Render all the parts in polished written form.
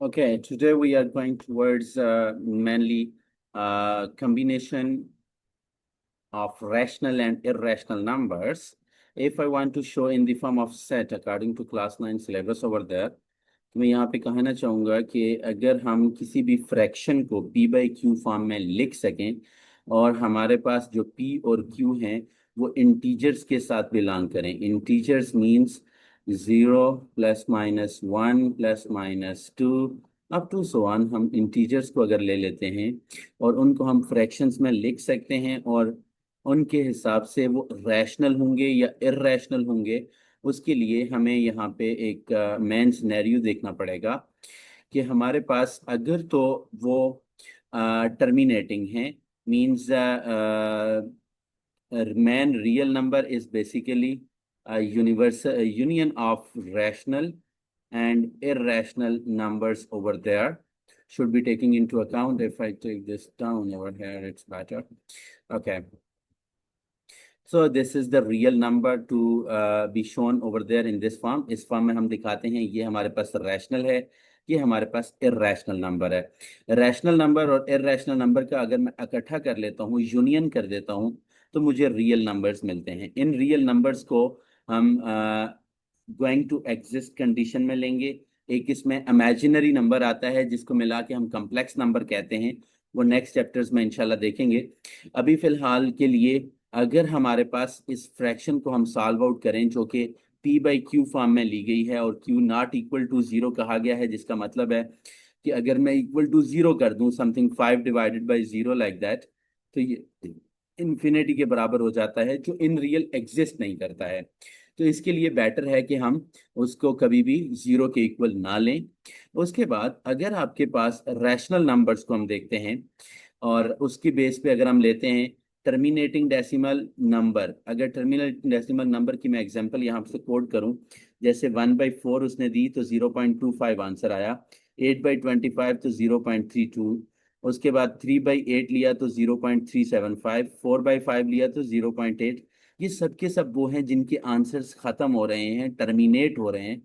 Okay, today we are going towards mainly combination of rational and irrational numbers. If I want to show in the form of set according to class 9 syllabus over there, तो मैं यहाँ पे कहना चाहूँगा कि अगर हम किसी भी फ्रैक्शन को p बाई क्यू फॉर्म में लिख सकें और हमारे पास जो p और q हैं वो इंटीजर्स के साथ बिलोंग करें। Integers means 0 plus minus 1 plus minus 2 up to so on. हम इंटीजर्स को अगर ले लेते हैं और उनको हम फ्रैक्शंस में लिख सकते हैं और उनके हिसाब से वो रैशनल होंगे या इर्रेशनल होंगे, उसके लिए हमें यहाँ पे एक मेन सिनेरियो देखना पड़ेगा कि हमारे पास अगर तो वो टर्मिनेटिंग है, means main real number is basically universal union of rational and irrational numbers over there should be taking into account. If I take this down over here, it's better. Okay. So this is the real number to be shown over there in this form. इस form में हम दिखाते हैं ये हमारे पास rational है, ये हमारे पास इर्रेशनल नंबर है। रैशनल नंबर और इर्रेशनल नंबर का अगर मैं इकट्ठा कर लेता हूँ, यूनियन कर देता हूँ, तो मुझे रियल नंबर्स मिलते हैं। इन रियल नंबर्स को हम गोइंग टू एग्जिस्ट कंडीशन में लेंगे। एक इसमें इमेजिनरी नंबर आता है जिसको मिला के हम कम्प्लेक्स नंबर कहते हैं, वो नेक्स्ट चैप्टर्स में इंशाल्लाह देखेंगे। अभी फिलहाल के लिए अगर हमारे पास इस फ्रैक्शन को हम सॉल्व आउट करें जो कि p बाई क्यू फॉर्म में ली गई है और q नॉट इक्वल टू 0 कहा गया है, जिसका मतलब है कि अगर मैं इक्वल टू 0 कर दूं something 5 divided by 0 like that, तो ये इन्फिनिटी के बराबर हो जाता है, जो इन रियल एग्जिस्ट नहीं करता है। तो इसके लिए बेटर है कि हम उसको कभी भी 0 के इक्वल ना लें। उसके बाद अगर आपके पास रैशनल नंबर्स को हम देखते हैं और उसकी बेस पे अगर हम लेते हैं टर्मिनेटिंग डेसिमल नंबर, अगर टर्मिनेटिंग डेसिमल नंबर की मैं एग्जांपल यहाँ से कोड करूँ, जैसे 1/4 उसने दी तो 0.25 आंसर आया, 8/25 तो 0.32, उसके बाद 3/8 लिया तो 0.375, 4/5 लिया तो 0.8। ये सब के सब वो हैं जिनके आंसर्स खत्म हो रहे हैं, टर्मिनेट हो रहे हैं।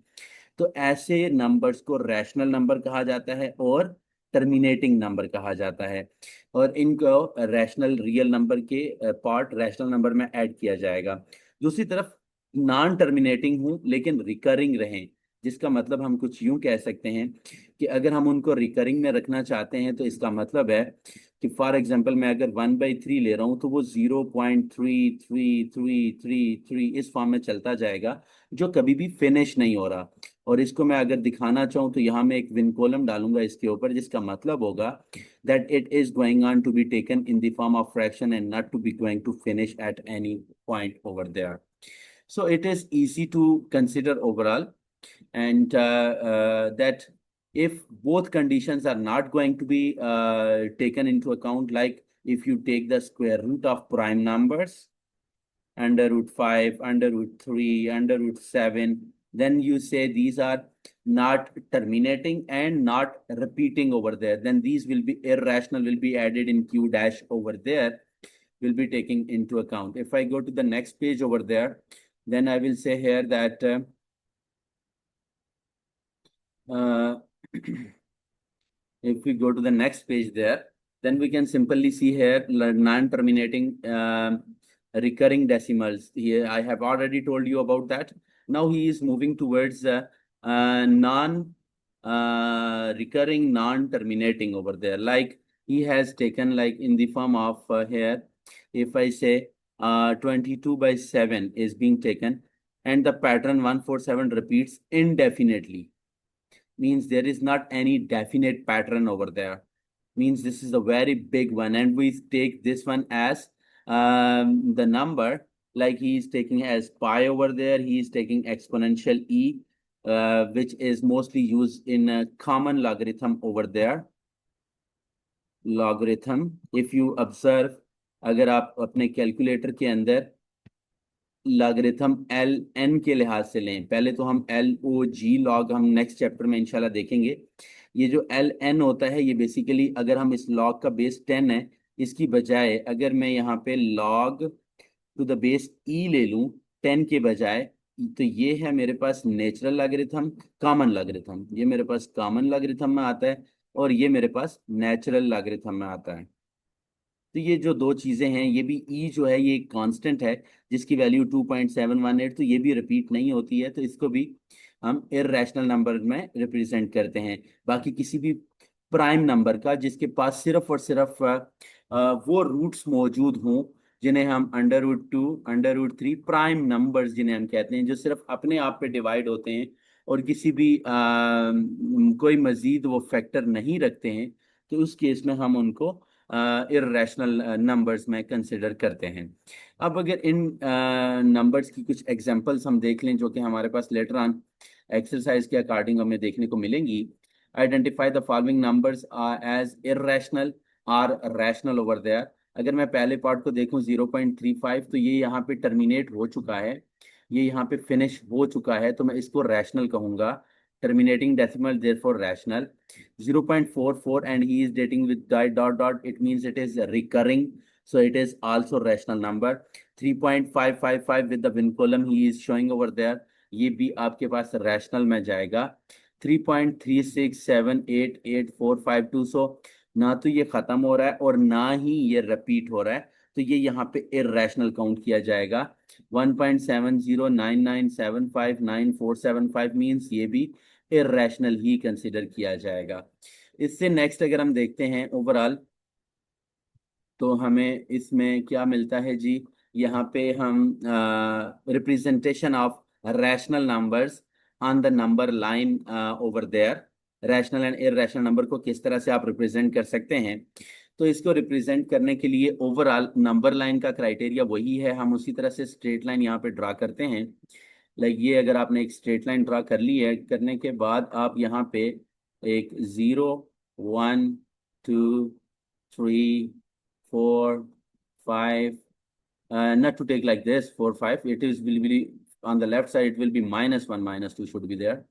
तो ऐसे नंबर्स को रैशनल नंबर कहा जाता है और टर्मिनेटिंग नंबर कहा जाता है, और इनको रैशनल रियल नंबर के पार्ट रैशनल नंबर में ऐड किया जाएगा। दूसरी तरफ नॉन टर्मिनेटिंग हूँ लेकिन रिकरिंग रहें, जिसका मतलब हम कुछ यूं कह सकते हैं कि अगर हम उनको रिकरिंग में रखना चाहते हैं तो इसका मतलब है कि फॉर एग्जांपल मैं अगर 1/3 ले रहा हूँ तो वो 0.333333 इस फॉर्म में चलता जाएगा, जो कभी भी फिनिश नहीं हो रहा। और इसको मैं अगर दिखाना चाहूँ तो यहाँ मैं एक विनकोलम डालूंगा इसके ऊपर, जिसका मतलब होगा that it is going on to be taken in the form of fraction and not to be going to finish at any point over there. So it is easy to consider overall, and that if both conditions are not going to be taken into account, like if you take the square root of prime numbers, under root 5, under root 3, under root 7, then you say these are not terminating and not repeating over there, then these will be irrational, will be added in q dash over there, will be taking into account. If I go to the next page over there, then I will say here that if we go to the next page there, then we can simply see here non-terminating recurring decimals. Here I have already told you about that. Now he is moving towards recurring non-terminating over there. Like he has taken like in the form of here, if I say 22/7 is being taken and the pattern 147 repeats indefinitely, means there is not any definite pattern over there, means this is a very big one, and we take this one as the number, like he is taking as pi over there, he is taking exponential e, which is mostly used in a common logarithm over there, logarithm. If you observe, अगर आप अपने calculator के अंदर logarithm L N के लिहाज से लें, पहले तो हम एल ओ जी लॉग हम नेक्स्ट चैप्टर में इंशाल्लाह देखेंगे। ये जो एल एन होता है ये बेसिकली अगर हम इस लॉग का बेस 10 है, इसकी बजाय अगर मैं यहाँ पे लॉग टू द बेस ई ले लूँ 10 के बजाय, तो ये है मेरे पास नेचुरल लॉगरिथम, कॉमन लॉगरिथम, ये मेरे पास कॉमन लॉगरिथम में आता है और ये मेरे पास नेचुरल लॉगरिथम में आता है। तो ये जो दो चीजें हैं, ये भी ई जो है ये एक कांस्टेंट है जिसकी वैल्यू 2.718, तो ये भी रिपीट नहीं होती है, तो इसको भी हम इर्रेशनल नंबर में रिप्रेजेंट करते हैं। बाकी किसी भी प्राइम नंबर का जिसके पास सिर्फ और सिर्फ वो रूट्स मौजूद हों जिन्हें हम under root 2, under root 3 prime numbers जिन्हें हम कहते हैं, जो सिर्फ अपने आप पे डिवाइड होते हैं और किसी भी कोई मजीद वो फैक्टर नहीं रखते हैं, तो उस केस में हम उनको इर्रेशनल नंबर्स में कंसिडर करते हैं। अब अगर इन नंबर्स की कुछ एग्जांपल्स हम देख लें जो कि हमारे पास लेटर ऑन एक्सरसाइज के अकॉर्डिंग हमें देखने को मिलेंगी। Identify the following numbers as irrational or rational over there. अगर मैं पहले पार्ट को देखूं 0.35, तो ये यहाँ पे टर्मिनेट हो चुका है, ये यहाँ पे फिनिश हो चुका है, तो मैं इसको रैशनल कहूंगा। Terminating decimal therefore rational. 0.44 and he is dating with dot dot, it means it is recurring, so it is also rational number. 3.555 with the vinculum he is showing over there, ये भी आपके पास rational में जाएगा। 3.36788452, सो ना तो ये खत्म हो रहा है और ना ही ये रिपीट हो रहा है, तो ये यहाँ पे इर्रेशनल काउंट किया जाएगा। 1.7099759475 मीन्स ये भी इर्रेशनल ही कंसिडर किया जाएगा। इससे नेक्स्ट अगर हम देखते हैं ओवरऑल, तो हमें इसमें क्या मिलता है जी, यहाँ पे हम representation of rational numbers on the number line over there. Rational and irrational number को किस तरह से आप रिप्रेजेंट कर सकते हैं, तो इसको रिप्रेजेंट करने के लिए ओवरऑल नंबर लाइन का क्राइटेरिया वही है, हम उसी तरह से स्ट्रेट लाइन यहाँ पे ड्रा करते हैं। लाइक ये अगर आपने एक स्ट्रेट लाइन ड्रा कर ली है, करने के बाद आप यहाँ पे एक 0, 1, 2, 3, 4, 5, not to take like this 4, 5, it is will be on the left side, it will be -1, -2 should be there,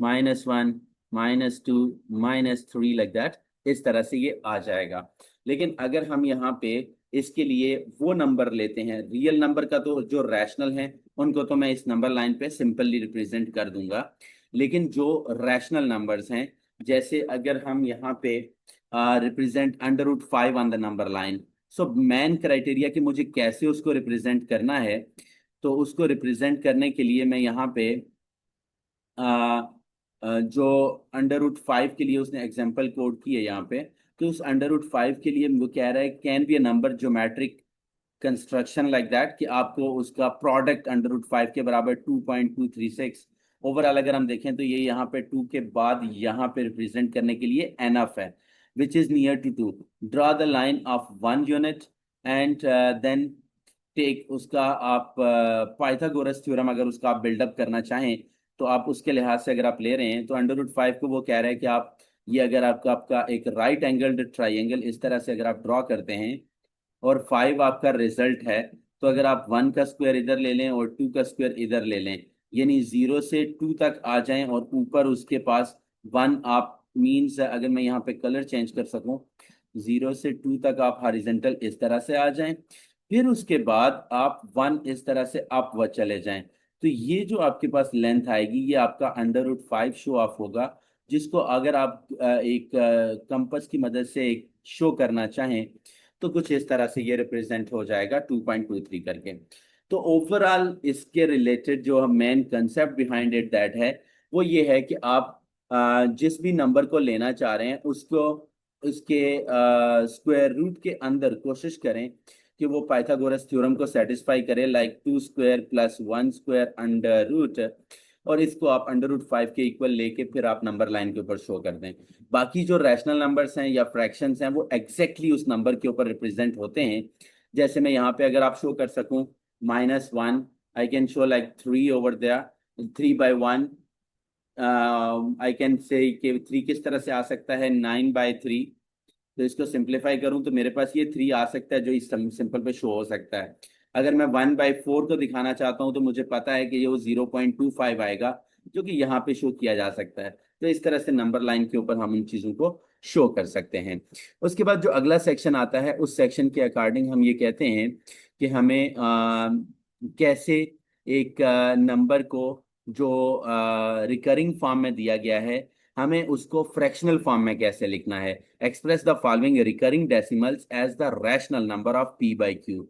-1, -2, -3 like that, इस तरह से ये आ जाएगा। लेकिन अगर हम यहाँ पे इसके लिए वो नंबर लेते हैं रियल नंबर का, तो जो रैशनल हैं उनको तो मैं इस नंबर लाइन पे सिंपली रिप्रेजेंट कर दूंगा, लेकिन जो रैशनल नंबर्स हैं, जैसे अगर हम यहाँ पे represent under root 5 on the number line, so main criteria कि मुझे कैसे उसको रिप्रेजेंट करना है, तो उसको रिप्रेजेंट करने के लिए मैं यहाँ पे जो अंडर रूट 5 के लिए उसने एग्जाम्पल कोड की है यहाँ पे, तो उस अंडर रूट 5 के लिए वो कह रहा है can be A number geometric construction like that, कि आपको उसका प्रोडक्ट अंडर रूट 5 के बराबर 2.236 ओवरऑल अगर हम देखें तो ये यहाँ पे 2 के बाद यहाँ पे रिप्रेजेंट करने के लिए एनफ है, which is near to 2। Draw the line of 1 unit and then take उसका आप पाइथागोरस थ्योरम अगर उसका आप बिल्डअप करना चाहें, तो आप उसके लिहाज से अगर आप ले रहे हैं, तो अंडर रूट 5 को वो कह रहे हैं कि आप ये अगर आपका आपका एक राइट एंगल्ड ट्राइंगल इस तरह से अगर आप ड्रॉ करते हैं और 5 आपका रिजल्ट है, तो अगर आप 1 का स्क्वायर इधर ले लें और 2 का स्क्वायर इधर ले लें, यानी 0 से 2 तक आ जाएं और ऊपर उसके पास 1 आप मीन्स, अगर मैं यहाँ पे कलर चेंज कर सकूं, 0 से 2 तक आप हॉरिजॉन्टल इस तरह से आ जाएं, फिर उसके बाद आप 1 इस तरह से अपवर्ड चले जाएं, तो ये जो आपके पास लेंथ आएगी ये आपका अंडर रूट 5 शो ऑफ होगा, जिसको अगर आप एक कंपास की मदद से एक शो करना चाहें, तो कुछ इस तरह से ये रिप्रेजेंट हो जाएगा 2.23 करके। तो ओवरऑल इसके रिलेटेड जो main concept behind it that है, वो ये है कि आप जिस भी नंबर को लेना चाह रहे हैं उसको उसके स्क्वायर रूट के अंदर कोशिश करें कि वो पाइथागोरस थ्योरम को सेटिस्फाई करे, like 2 square plus 1 square under root, और इसको आप अंडर रूट 5 के इक्वल लेके फिर आप नंबर लाइन के ऊपर शो कर दें। बाकी जो रैशनल नंबर्स हैं या फ्रैक्शंस हैं वो एग्जैक्टली उस नंबर के ऊपर रिप्रेजेंट होते हैं। जैसे मैं यहाँ पे अगर आप शो कर सकूं -1, I can show like 3 over there, 3/1, I can say 3 किस तरह से आ सकता है 9/3, तो इसको सिंप्लीफाई करूं तो मेरे पास ये 3 आ सकता है जो इस सिंपल पे शो हो सकता है। अगर मैं 1/4 को दिखाना चाहता हूं तो मुझे पता है कि ये वो 0.25 आएगा जो कि यहाँ पे शो किया जा सकता है। तो इस तरह से नंबर लाइन के ऊपर हम उन चीज़ों को शो कर सकते हैं। उसके बाद जो अगला सेक्शन आता है उस सेक्शन के अकॉर्डिंग हम ये कहते हैं कि हमें कैसे एक नंबर को जो रिकरिंग फॉर्म में दिया गया है, हमें उसको फ्रैक्शनल फॉर्म में कैसे लिखना है। Express the following recurring decimals as the rational number of p by q.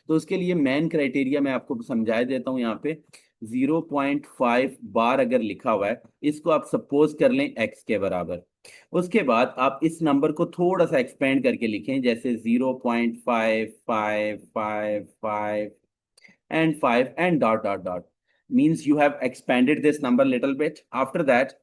तो उसके लिए मेन क्राइटेरिया मैं आपको समझा देता हूँ यहाँ पे। 0.5 बार अगर लिखा हुआ है, इसको आप सपोज कर लें एक्स के बराबर। उसके बाद आप इस नंबर को थोड़ा सा एक्सपेंड करके लिखें, जैसे 0.5555 and 5 and dot dot dot, means you have expanded this number little bit. After that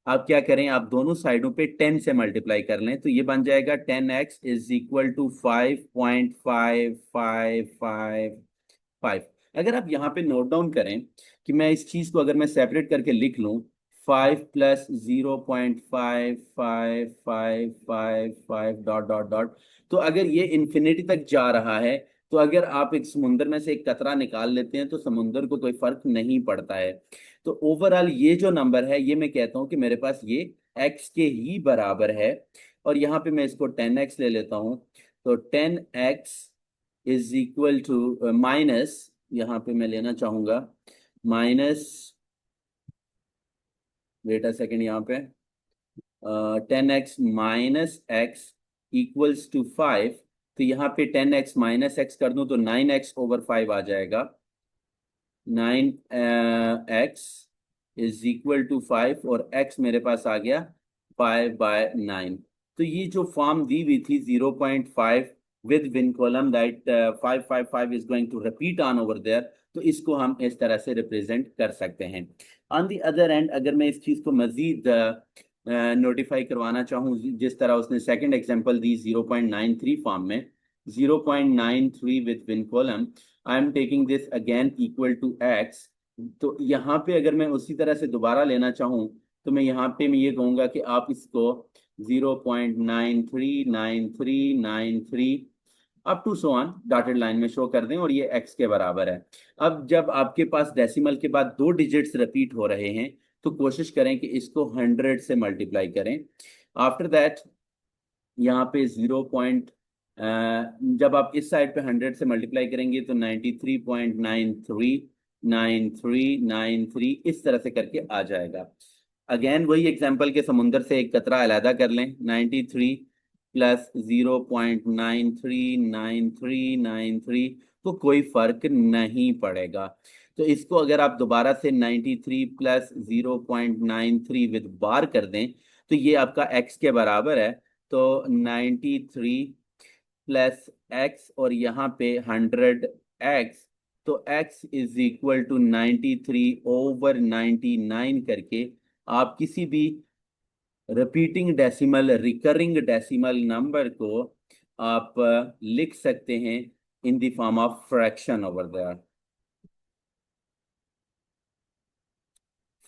आप क्या करें, आप दोनों साइडों पे 10 से मल्टीप्लाई कर लें, तो ये बन जाएगा 10x इज इक्वल टू 5.5555। अगर आप यहाँ पे नोट डाउन करें कि मैं इस चीज को अगर मैं सेपरेट करके लिख लूं, 5 प्लस 0.5555 डॉट डॉट डॉट, तो अगर ये इन्फिनिटी तक जा रहा है, तो अगर आप एक समुंदर में से एक कतरा निकाल लेते हैं तो समुंदर को कोई फर्क नहीं पड़ता है। तो ओवरऑल ये जो नंबर है, ये मैं कहता हूं कि मेरे पास ये x के ही बराबर है। और यहाँ पे मैं इसको 10x ले लेता हूं, तो 10x is equal to minus, यहाँ पे मैं लेना चाहूंगा माइनस, वेट अ सेकेंड, यहाँ पे 10x minus x equals to 5। तो यहाँ पे 10x माइनस एक्स कर दूं तो 9x ओवर 5 आ जाएगा। 9x इज इक्वल टू 5 और x मेरे पास आ गया 5/9। तो ये जो फॉर्म दी हुई थी 0.5 with vinculum that 555 is going to repeat on over there, तो इसको हम इस तरह से रिप्रेजेंट कर सकते हैं। ऑन द अदर एंड अगर मैं इस चीज को मजीद नोटिफाई करवाना चाहूँ, जिस तरह उसने सेकंड एग्जांपल दी 0.93 फॉर्म में, 0.93 with vinculum, I am taking this again equal to x. तो यहाँ पे अगर मैं उसी तरह से दोबारा लेना चाहूँ, तो मैं यहाँ पे मैं ये कहूँगा कि आप इसको 0.939393 up to so on dotted line में शो कर दें, और ये एक्स के बराबर है। अब जब आपके पास डेसिमल के बाद दो डिजिट्स रिपीट हो रहे हैं, तो कोशिश करें कि इसको 100 से मल्टीप्लाई करें। आफ्टर दैट यहाँ पे 0. जब आप इस साइड पे 100 से मल्टीप्लाई करेंगे तो 93.939393 इस तरह से करके आ जाएगा। अगेन वही एग्जांपल के समुंदर से एक कतरा अलहदा कर लें, 93 प्लस 0.939393, तो कोई फर्क नहीं पड़ेगा। तो इसको अगर आप दोबारा से 93 प्लस 0.93 विद बार कर दें, तो ये आपका x के बराबर है। तो 93 प्लस x और यहाँ पे 100x, तो x इज इक्वल टू 93/99 करके आप किसी भी repeating decimal recurring decimal number को आप लिख सकते हैं in the form of fraction over there,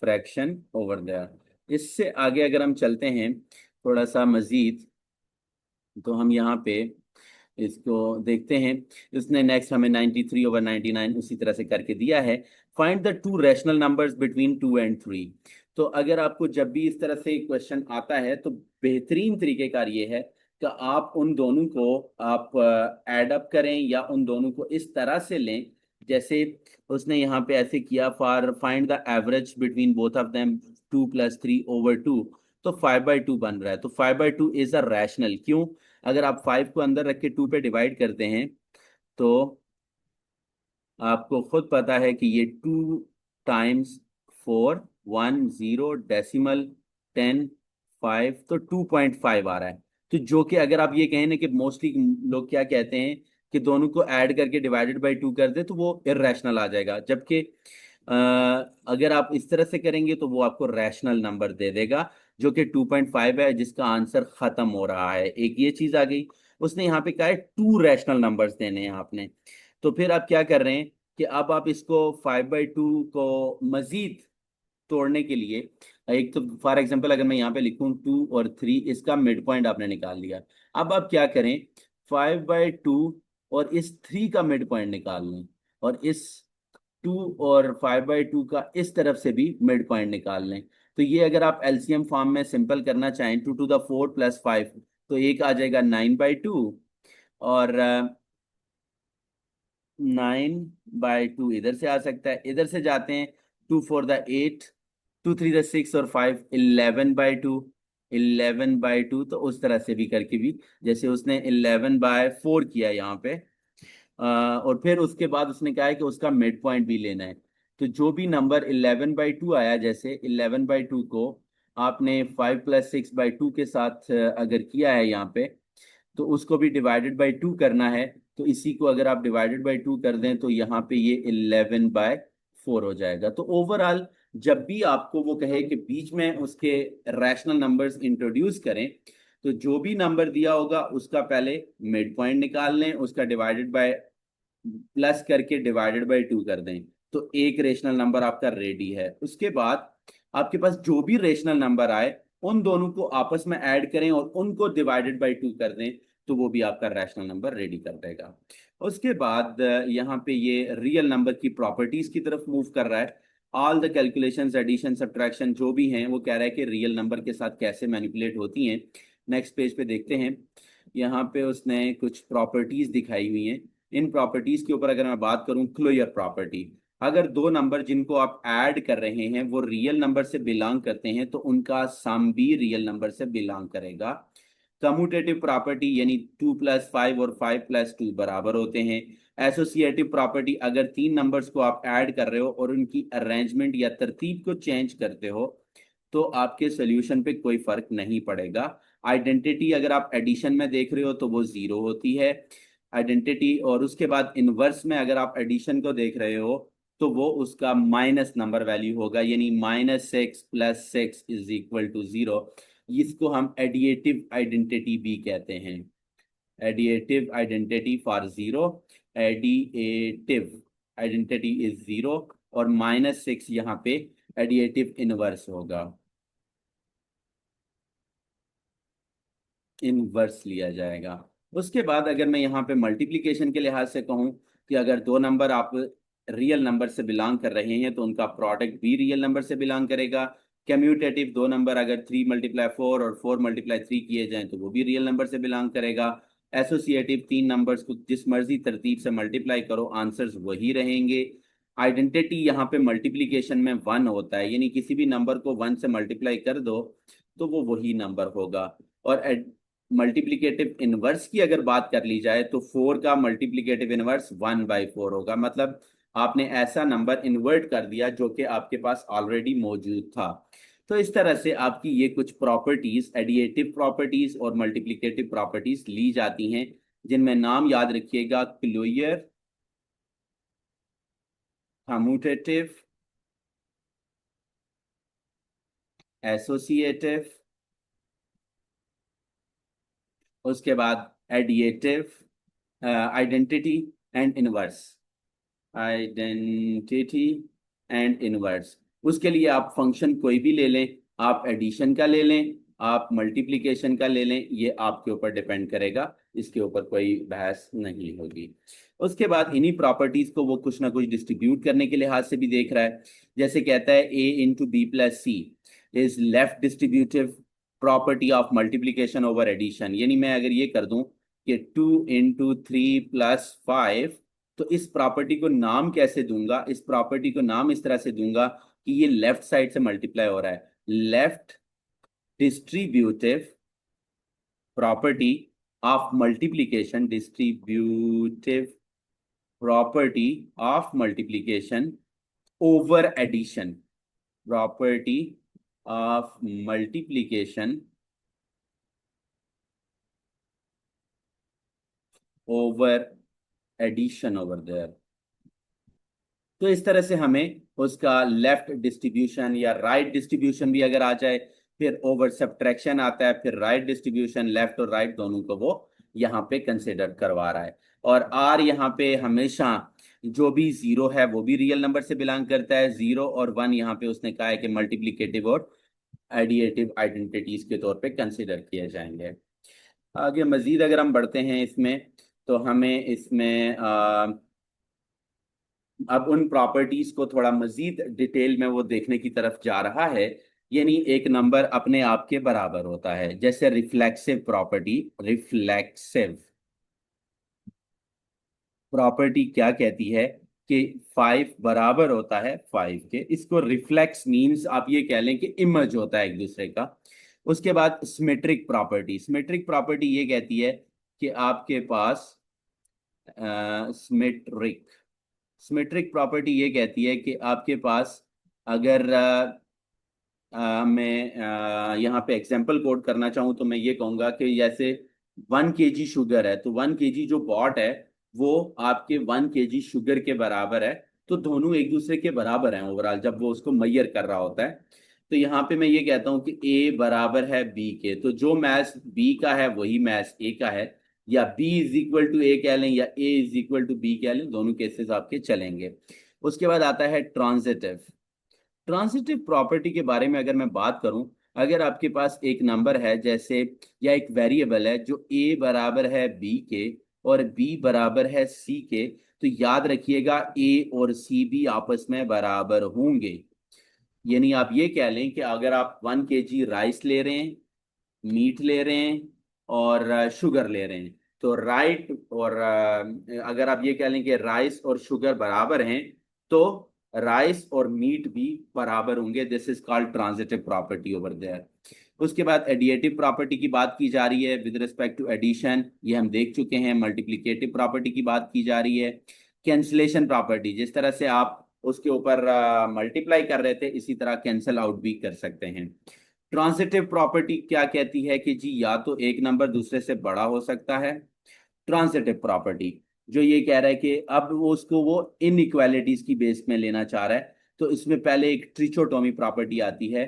fraction over there. इससे आगे अगर हम चलते हैं थोड़ा सा मजीद, तो हम यहाँ पे इसको देखते हैं। इसने नेक्स्ट हमें 93/99 उसी तरह से करके दिया है। Find the two rational numbers between 2 and 3। तो अगर आपको जब भी इस तरह से क्वेश्चन आता है, तो बेहतरीन तरीकेकार ये है कि आप उन दोनों को आप ऐड अप करें, या उन दोनों को इस तरह से लें जैसे उसने यहाँ पे ऐसे किया, for find the average between both of them 2 + 3/2, तो 5/2 बन रहा है। तो 5/2 इज अ रैशनल। क्यों? अगर आप 5 को अंदर रख के 2 पे डिवाइड करते हैं, तो आपको खुद पता है कि ये 2 टाइम्स 4 1 0 डेसिमल 10 5, तो 2.5 आ रहा है। तो जो कि अगर आप ये कहें ना कि मोस्टली लोग क्या कहते हैं कि दोनों को ऐड करके डिवाइडेड बाय 2 कर दे, तो वो इर्रेशनल आ जाएगा। जबकि अगर आप इस तरह से करेंगे तो वो आपको रैशनल नंबर दे देगा, जो कि 2.5 है, जिसका आंसर खत्म हो रहा है। एक ये चीज आ गई। उसने यहाँ पे कहा है 2 रैशनल नंबर्स देने हैं आपने। तो फिर आप क्या कर रहे हैं कि अब आप इसको 5/2 को मजीद तोड़ने के लिए, एक तो फॉर एग्जांपल अगर मैं यहाँ पे लिखूं 2 और 3, इसका मिड पॉइंट आपने निकाल लिया। अब आप क्या करें, 5/2 और इस 3 का मिड पॉइंट निकाल लें, और इस 2 और 5/2 का इस तरफ से भी मिड पॉइंट निकाल लें। तो ये अगर आप एलसीएम फॉर्म में सिंपल करना चाहें, 2 to the 4 + 5, तो एक आ जाएगा 9/2, और 9/2 इधर से आ सकता है, इधर से जाते हैं 2 4 8, 2 3 6 और 5 11/2, 11/2। तो उस तरह से भी करके भी, जैसे उसने 11/4 किया यहाँ पे, और फिर उसके बाद उसने कहा है कि उसका मिड पॉइंट भी लेना है। तो जो भी नंबर 11/2 आया, जैसे 11/2 को आपने 5 + 6/2 के साथ अगर किया है यहाँ पे, तो उसको भी डिवाइडेड बाई 2 करना है। तो इसी को अगर आप डिवाइडेड बाई 2 कर दें तो यहाँ पे ये 11/4 हो जाएगा। तो ओवरऑल जब भी आपको वो कहे कि बीच में उसके रैशनल नंबर्स इंट्रोड्यूस करें, तो जो भी नंबर दिया होगा उसका पहले मिड पॉइंट निकाल लें, उसका डिवाइडेड बाय प्लस करके डिवाइडेड बाई 2 कर दें, तो एक रेशनल नंबर आपका रेडी है। उसके बाद आपके पास जो भी रेशनल नंबर आए उन दोनों को आपस में ऐड करें और उनको डिवाइडेड बाई 2 कर दें, तो वो भी आपका रैशनल नंबर रेडी कर देगा। उसके बाद यहाँ पे ये रियल नंबर की प्रॉपर्टीज की तरफ मूव कर रहा है। All the calculations, addition, subtraction जो भी हैं, वो कह रहा है कि रियल नंबर के साथ कैसे मैनिपुलेट होती हैं। नेक्स्ट पेज पे देखते हैं। यहाँ पे उसने कुछ प्रॉपर्टीज दिखाई हुई हैं। इन प्रॉपर्टीज के ऊपर अगर मैं बात करूं, क्लोजर प्रॉपर्टी, अगर दो नंबर जिनको आप ऐड कर रहे हैं वो रियल नंबर से बिलोंग करते हैं तो उनका सम भी रियल नंबर से बिलोंग करेगा। कम्यूटेटिव प्रॉपर्टी यानी 2 + 5 और 5 + 2 बराबर होते हैं। एसोसिएटिव प्रॉपर्टी, अगर तीन नंबर्स को आप ऐड कर रहे हो और उनकी अरेंजमेंट या तरतीब को चेंज करते हो तो आपके सोल्यूशन पे कोई फर्क नहीं पड़ेगा। आइडेंटिटी, अगर आप एडिशन में देख रहे हो तो वो 0 होती है आइडेंटिटी, और उसके बाद इनवर्स में अगर आप एडिशन को देख रहे हो तो वो उसका माइनस नंबर वैल्यू होगा, यानी -6 + 6 = 0। इसको हम एडिएटिव आइडेंटिटी भी कहते हैं। एडिएटिव आइडेंटिटी फॉर 0, एडिएटिव आइडेंटिटी इज 0, और -6 यहाँ पे एडिएटिव इनवर्स होगा, इनवर्स लिया जाएगा। उसके बाद अगर मैं यहाँ पे मल्टीप्लिकेशन के लिहाज से कहूँ कि अगर दो नंबर आप रियल नंबर से बिलोंग कर रहे हैं तो उनका प्रोडक्ट भी रियल नंबर से बिलोंग करेगा। कम्यूटेटिव, दो नंबर अगर 3 × 4 और 4 × 3 किए जाएं तो वो भी रियल नंबर से बिलोंग करेगा। एसोसिएटिव, तीन नंबर्स को जिस मर्जी तरतीब से मल्टीप्लाई करो आंसर्स वही रहेंगे। आइडेंटिटी, यहाँ पे मल्टीप्लिकेशन में 1 होता है, यानी किसी भी नंबर को 1 से मल्टीप्लाई कर दो तो वो वही नंबर होगा। और मल्टीप्लिकेटिव इनवर्स की अगर बात कर ली जाए तो 4 का मल्टीप्लिकेटिव इनवर्स 1/4 होगा, मतलब आपने ऐसा नंबर इन्वर्ट कर दिया जो कि आपके पास ऑलरेडी मौजूद था। तो इस तरह से आपकी ये कुछ प्रॉपर्टीज, एडिएटिव प्रॉपर्टीज और मल्टीप्लिकेटिव प्रॉपर्टीज ली जाती हैं, जिनमें नाम याद रखिएगा, क्लोजर, कम्यूटेटिव, एसोसिएटिव, उसके बाद additive, identity and inverse, identity and inverse. उसके लिए आप फंक्शन कोई भी ले लें, आप एडिशन का ले लें, आप मल्टीप्लिकेशन का ले लें, ये आपके ऊपर डिपेंड करेगा, इसके ऊपर कोई बहस नहीं होगी। उसके बाद इन्हीं प्रॉपर्टीज को वो कुछ ना कुछ डिस्ट्रीब्यूट करने के लिहाज से भी देख रहा है। जैसे कहता है A × B + C is left distributive property of multiplication over addition, यानी मैं अगर ये कर दूं कि 2 × 3 + 5, तो इस प्रॉपर्टी को नाम कैसे दूंगा, इस प्रॉपर्टी को नाम इस तरह से दूंगा कि ये लेफ्ट साइड से मल्टीप्लाई हो रहा है, left distributive property of multiplication, distributive property of multiplication over addition, property of multiplication over addition over there. तो इस तरह से हमें उसका लेफ्ट डिस्ट्रीब्यूशन या राइट डिस्ट्रीब्यूशन भी अगर आ जाए, फिर ओवर सब्ट्रैक्शन आता है, फिर राइट डिस्ट्रीब्यूशन, लेफ्ट और राइट दोनों को वो यहाँ पे कंसिडर करवा रहा है। और आर यहाँ पे हमेशा जो भी 0 है वो भी रियल नंबर से बिलोंग करता है। 0 और 1 यहाँ पे उसने कहा है कि मल्टीप्लिकेटिव और एडिएटिव आइडेंटिटीज के तौर पे कंसिडर किए जाएंगे। आगे मजीद अगर हम बढ़ते हैं इसमें, तो हमें इसमें अब उन प्रॉपर्टीज को थोड़ा मजीद डिटेल में वो देखने की तरफ जा रहा है। यानी एक नंबर अपने आप के बराबर होता है, जैसे रिफ्लेक्सिव प्रॉपर्टी, रिफ्लेक्सिव प्रॉपर्टी क्या कहती है कि 5 बराबर होता है 5 के। इसको रिफ्लेक्स मींस आप ये कह लें कि इमेज होता है एक दूसरे का। उसके बाद सिमेट्रिक प्रॉपर्टी, सिमेट्रिक प्रॉपर्टी ये कहती है कि आपके पास सिमेट्रिक सिमेट्रिक प्रॉपर्टी ये कहती है कि आपके पास अगर मैं यहाँ पे एग्जांपल कोड करना चाहूँ तो मैं ये कहूँगा कि जैसे 1 kg शुगर है, तो 1 kg जो बॉट है वो आपके 1 kg शुगर के बराबर है। तो दोनों एक दूसरे के बराबर हैं ओवरऑल जब वो उसको मैयर कर रहा होता है। तो यहाँ पे मैं ये कहता हूँ कि ए बराबर है बी के, तो जो मैथ बी का है वही मैथ ए का है, या बी इज इक्वल टू ए कह लें या ए इज इक्वल टू बी कह लें, दोनों केसेस आपके चलेंगे। उसके बाद आता है ट्रांजिटिव। ट्रांजिटिव प्रॉपर्टी के बारे में अगर मैं बात करूं, अगर आपके पास एक नंबर है जैसे, या एक वेरिएबल है जो a बराबर है b के और b बराबर है c के, तो याद रखिएगा a और c भी आपस में बराबर होंगे। यानी आप ये कह लें कि अगर आप 1 kg राइस ले रहे हैं, मीट ले रहे हैं और शुगर ले रहे हैं, तो राइट और अगर आप ये कह लें कि राइस और शुगर बराबर हैं, तो राइस और मीट भी बराबर होंगे। This is called transitive property over there. उसके बाद एडिटिव प्रॉपर्टी की बात की जा रही है विद रिस्पेक्ट टू एडिशन, ये हम देख चुके हैं। मल्टीप्लिकेटिव प्रॉपर्टी की बात की जा रही है। कैंसलेशन प्रॉपर्टी, जिस तरह से आप उसके ऊपर मल्टीप्लाई कर रहे थे इसी तरह कैंसल आउट भी कर सकते हैं। ट्रांजिटिव प्रॉपर्टी क्या कहती है कि जी या तो एक नंबर दूसरे से बड़ा हो सकता है। ट्रांजिटिव प्रॉपर्टी जो ये कह रहा है कि अब वो उसको वो इनइक्वालिटीज की बेस में लेना चाह रहा है, तो इसमें पहले एक ट्रिचोटोमी प्रॉपर्टी आती है।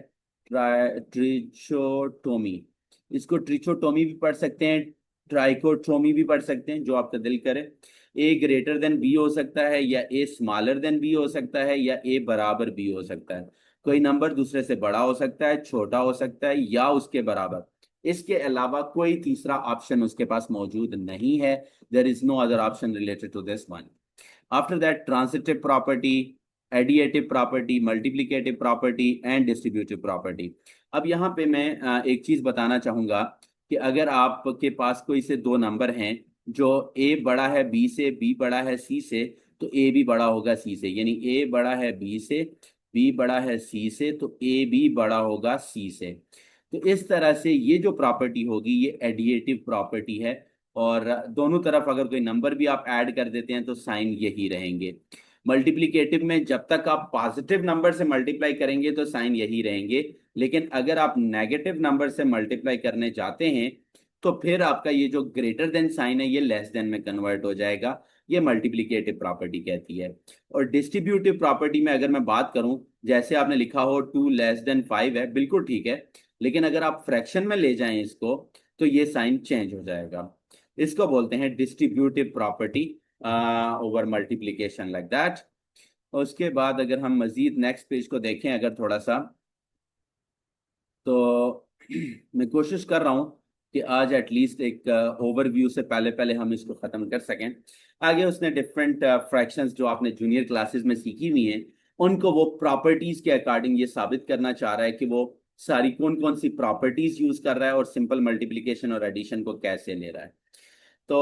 ट्रिचोटोमी, इसको ट्रिचोटोमी भी पढ़ सकते हैं, ट्राइकोटोमी भी पढ़ सकते हैं, जो आपका दिल करे। ए ग्रेटर देन बी हो सकता है, या ए स्मॉलर देन बी हो सकता है, या ए बराबर बी हो सकता है। कोई नंबर दूसरे से बड़ा हो सकता है, छोटा हो सकता है, या उसके बराबर। इसके अलावा कोई तीसरा ऑप्शन उसके पास मौजूद नहीं है। There is no other option related to this one. After that transitive property, additive property, multiplicative property and distributive property. अब यहाँ पे मैं एक चीज बताना चाहूंगा कि अगर आपके पास कोई से दो नंबर हैं जो a बड़ा है b से, b बड़ा है c से, तो a भी बड़ा होगा c से। यानी a बड़ा है b से, b बड़ा है c से, तो a भी बड़ा होगा c से। तो इस तरह से ये जो प्रॉपर्टी होगी ये एडिएटिव प्रॉपर्टी है। और दोनों तरफ अगर कोई नंबर भी आप ऐड कर देते हैं तो साइन यही रहेंगे। मल्टीप्लिकेटिव में जब तक आप पॉजिटिव नंबर से मल्टीप्लाई करेंगे तो साइन यही रहेंगे, लेकिन अगर आप नेगेटिव नंबर से मल्टीप्लाई करने जाते हैं तो फिर आपका ये जो ग्रेटर देन साइन है ये लेस देन में कन्वर्ट हो जाएगा। ये मल्टीप्लिकेटिव प्रॉपर्टी कहती है। और डिस्ट्रीब्यूटिव प्रॉपर्टी में अगर मैं बात करूं, जैसे आपने लिखा हो 2 <5 है, बिल्कुल ठीक है, लेकिन अगर आप फ्रैक्शन में ले जाएं इसको तो ये साइन चेंज हो जाएगा। इसको बोलते हैं distributive property over multiplication, like that. उसके बाद अगर हम मजीद नेक्स्ट पेज को देखें अगर थोड़ा सा, तो मैं कोशिश कर रहा हूं कि आज एटलीस्ट एक ओवरव्यू से पहले पहले हम इसको खत्म कर सकें। आगे उसने डिफरेंट फ्रैक्शंस जो आपने जूनियर क्लासेस में सीखी हुई हैं उनको वो प्रॉपर्टीज के अकॉर्डिंग ये साबित करना चाह रहा है कि वो सारी कौन कौन सी प्रॉपर्टीज यूज कर रहा है और सिंपल मल्टीप्लिकेशन और एडिशन को कैसे ले रहा है। तो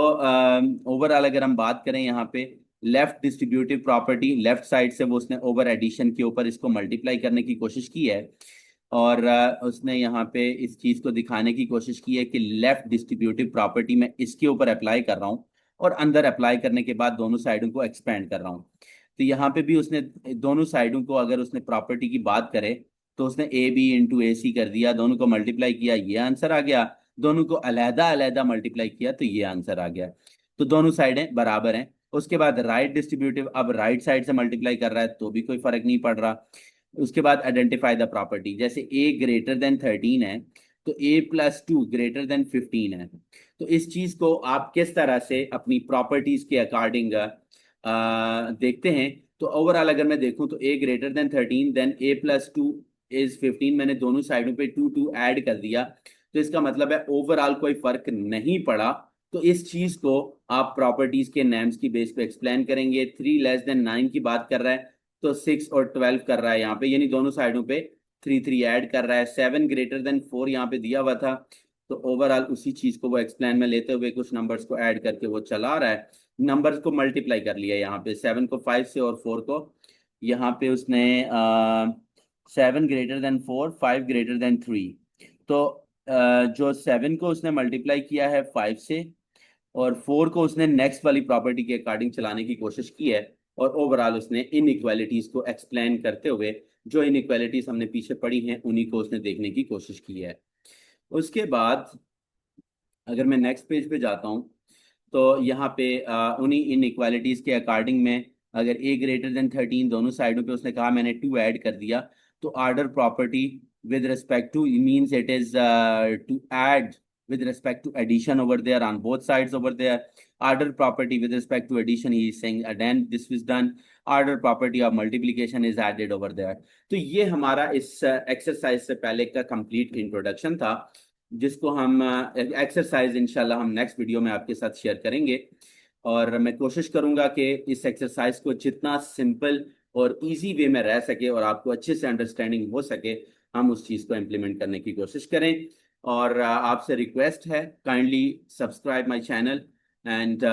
ओवरऑल अगर हम बात करें यहाँ पे left distributive property, left side से वो उसने ओवर एडिशन के ऊपर इसको मल्टीप्लाई करने की कोशिश की है। और उसने यहाँ पे इस चीज को दिखाने की कोशिश की है कि लेफ्ट डिस्ट्रीब्यूटिव प्रॉपर्टी में इसके ऊपर अप्लाई कर रहा हूँ और अंदर अप्लाई करने के बाद दोनों साइडों को एक्सपेंड कर रहा हूँ। तो यहाँ पे भी उसने दोनों साइडों को अगर उसने प्रॉपर्टी की बात करे तो उसने ए बी इंटू ए सी कर दिया, दोनों को मल्टीप्लाई किया, ये आंसर आ गया। दोनों को अलहदा अलहदा मल्टीप्लाई किया तो ये आंसर आ गया। तो दोनों साइडें बराबर हैं। उसके बाद राइट डिस्ट्रीब्यूटिव, अब राइट साइड से मल्टीप्लाई कर रहा है तो भी कोई फर्क नहीं पड़ रहा। उसके बाद आइडेंटिफाई द प्रॉपर्टी, जैसे a ग्रेटर देन 13 है तो a+2 ग्रेटर देन 15 है। तो इस चीज को आप किस तरह से अपनी प्रॉपर्टीज के अकॉर्डिंग देखते हैं। तो ओवरऑल अगर मैं देखूं तो a greater than 13 then a+2 is 15, मैंने दोनों साइडों पे 2 ऐड कर दिया, तो इसका मतलब है ओवरऑल कोई फर्क नहीं पड़ा। तो इस चीज को आप प्रॉपर्टीज के नेम्स की बेस पे एक्सप्लेन करेंगे। 3 <9 की बात कर रहा है तो 6 और 12 कर रहा है यहाँ पे, यानी दोनों साइडों पे 3 ऐड कर रहा है। 7 ग्रेटर देन 4 यहाँ पे दिया हुआ था, तो ओवरऑल उसी चीज को वो एक्सप्लेन में लेते हुए कुछ नंबर्स को ऐड करके वो चला रहा है। नंबर्स को मल्टीप्लाई कर लिया यहाँ पे, 7 को 5 से और 4 को, यहाँ पे उसने 7 ग्रेटर देन 4, 5 ग्रेटर देन 3। तो जो 7 को उसने मल्टीप्लाई किया है 5 से, और 4 को उसने नेक्स्ट वाली प्रॉपर्टी के अकॉर्डिंग चलाने की कोशिश की है, और ओवरऑल उसने इन इक्वालिटीज को एक्सप्लेन करते हुए जो इन इक्वालिटीज हमने पीछे पढ़ी हैं उन्हीं को उसने देखने की कोशिश की है। उसके बाद अगर मैं नेक्स्ट पेज पे जाता हूँ, तो यहाँ पे उन्हीं इन इक्वालिटीज के अकॉर्डिंग में अगर a ग्रेटर देन 13 दोनों साइडों पे उसने कहा मैंने 2 ऐड कर दिया, तो order property with respect to means it is to add with respect to addition over there on both sides over there. Order property with respect to addition, he is saying then this was done. Order property of multiplication is added over there. तो ये हमारा इस exercise से पहले का complete introduction था, जिसको हम एक्सरसाइज इंशाल्लाह हम नेक्स्ट वीडियो में आपके साथ शेयर करेंगे। और मैं कोशिश करूंगा कि इस एक्सरसाइज को जितना सिंपल और इजी वे में रह सके और आपको अच्छे से अंडरस्टैंडिंग हो सके, हम उस चीज़ को इम्प्लीमेंट करने की कोशिश करें। और आपसे रिक्वेस्ट है, kindly subscribe my channel and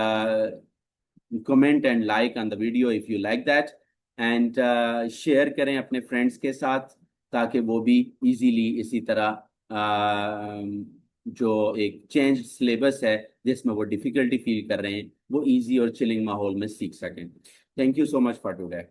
comment and like on the video if you like that, and share करें अपने फ्रेंड्स के साथ ताकि वो भी इजीली इसी तरह जो एक चेंज सिलेबस है जिसमें वो डिफ़िकल्टी फील कर रहे हैं वो इजी और चिलिंग माहौल में सीख सकें। Thank you so much for today.